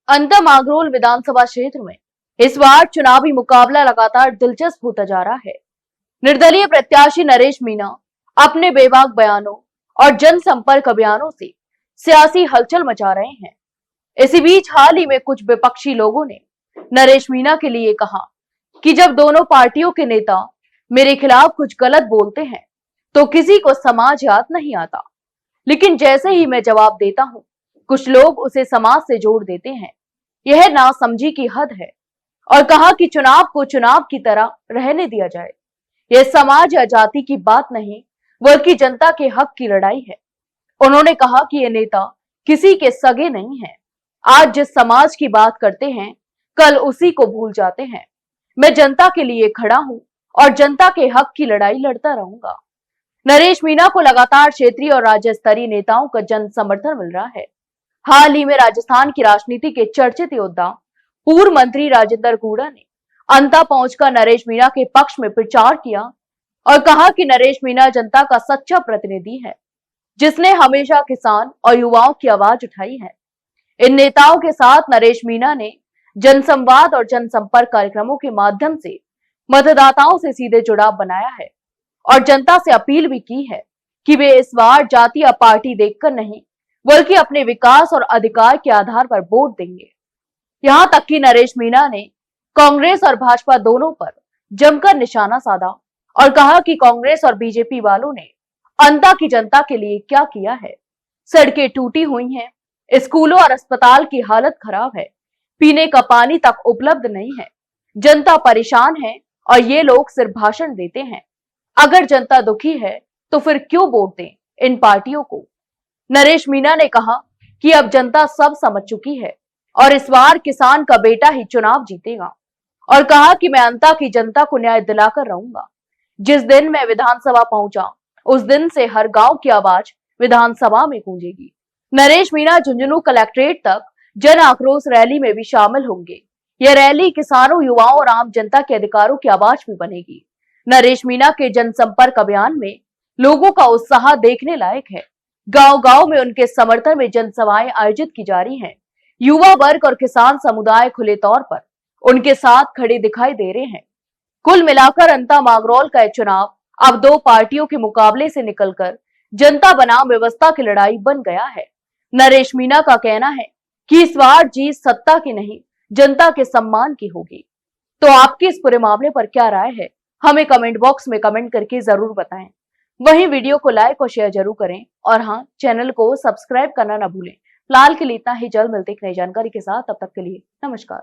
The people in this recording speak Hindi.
अंतमागरोल विधानसभा क्षेत्र में इस बार चुनावी मुकाबला लगातार दिलचस्प होता जा रहा है। निर्दलीय प्रत्याशी नरेश मीणा अपने बेबाक बयानों और जनसंपर्क अभियानों से सियासी हलचल मचा रहे हैं। इसी बीच हाल ही में कुछ विपक्षी लोगों ने नरेश मीणा के लिए कहा कि जब दोनों पार्टियों के नेता मेरे खिलाफ कुछ गलत बोलते हैं तो किसी को समाज याद नहीं आता, लेकिन जैसे ही मैं जवाब देता हूं कुछ लोग उसे समाज से जोड़ देते हैं। यह नासमझी की हद है और कहा कि चुनाव को चुनाव की तरह रहने दिया जाए। यह समाज या जाति की बात नहीं बल्कि जनता के हक की लड़ाई है। उन्होंने कहा कि ये नेता किसी के सगे नहीं है। आज जिस समाज की बात करते हैं कल उसी को भूल जाते हैं। मैं जनता के लिए खड़ा हूं और जनता के हक की लड़ाई लड़ता रहूंगा। नरेश मीणा को लगातार क्षेत्रीय और राज्य स्तरीय नेताओं का जन समर्थन मिल रहा है। हाल ही में राजस्थान की राजनीति के चर्चित योद्धा पूर्व मंत्री राजेंद्र गुड़ा ने अंता पहुंचकर नरेश मीणा के पक्ष में प्रचार किया और कहा कि नरेश मीणा जनता का सच्चा प्रतिनिधि है, जिसने हमेशा किसान और युवाओं की आवाज उठाई है। इन नेताओं के साथ नरेश मीणा ने जनसंवाद और जनसंपर्क कार्यक्रमों के माध्यम से मतदाताओं से सीधे जुड़ाव बनाया है और जनता से अपील भी की है कि वे इस बार जाति या पार्टी देखकर नहीं बल्कि अपने विकास और अधिकार के आधार पर वोट देंगे। यहां तक कि नरेश मीणा ने कांग्रेस और भाजपा दोनों पर जमकर निशाना साधा और कहा कि कांग्रेस और बीजेपी वालों ने अंता की जनता के लिए क्या किया है। सड़कें टूटी हुई हैं, स्कूलों और अस्पताल की हालत खराब है, पीने का पानी तक उपलब्ध नहीं है, जनता परेशान है और ये लोग सिर्फ भाषण देते हैं। अगर जनता दुखी है तो फिर क्यों वोट दें इन पार्टियों को। नरेश मीणा ने कहा कि अब जनता सब समझ चुकी है और इस बार किसान का बेटा ही चुनाव जीतेगा और कहा कि मैं अंता की जनता को न्याय दिलाकर रहूंगा। जिस दिन मैं विधानसभा पहुंचा उस दिन से हर गांव की आवाज विधानसभा में गूंजेगी। नरेश मीणा झुंझुनू कलेक्ट्रेट तक जन आक्रोश रैली में भी शामिल होंगे। यह रैली किसानों, युवाओं और आम जनता के अधिकारों की आवाज भी बनेगी। नरेश मीणा के जनसंपर्क अभियान में लोगों का उत्साह देखने लायक है। गांव-गांव में उनके समर्थन में जनसभाएं आयोजित की जा रही हैं। युवा वर्ग और किसान समुदाय खुले तौर पर उनके साथ खड़े दिखाई दे रहे हैं। कुल मिलाकर अंतमागरोल का चुनाव अब दो पार्टियों के मुकाबले से निकलकर जनता बनाम व्यवस्था की लड़ाई बन गया है। नरेश मीणा का कहना है कि इस बार जीत सत्ता की नहीं जनता के सम्मान की होगी। तो आपकी इस पूरे मामले पर क्या राय है, हमें कमेंट बॉक्स में कमेंट करके जरूर बताएं। वहीं वीडियो को लाइक और शेयर जरूर करें और हाँ, चैनल को सब्सक्राइब करना ना भूलें। फिलहाल के लिए इतना ही, जल्द मिलते एक नई जानकारी के साथ। तब तक के लिए नमस्कार।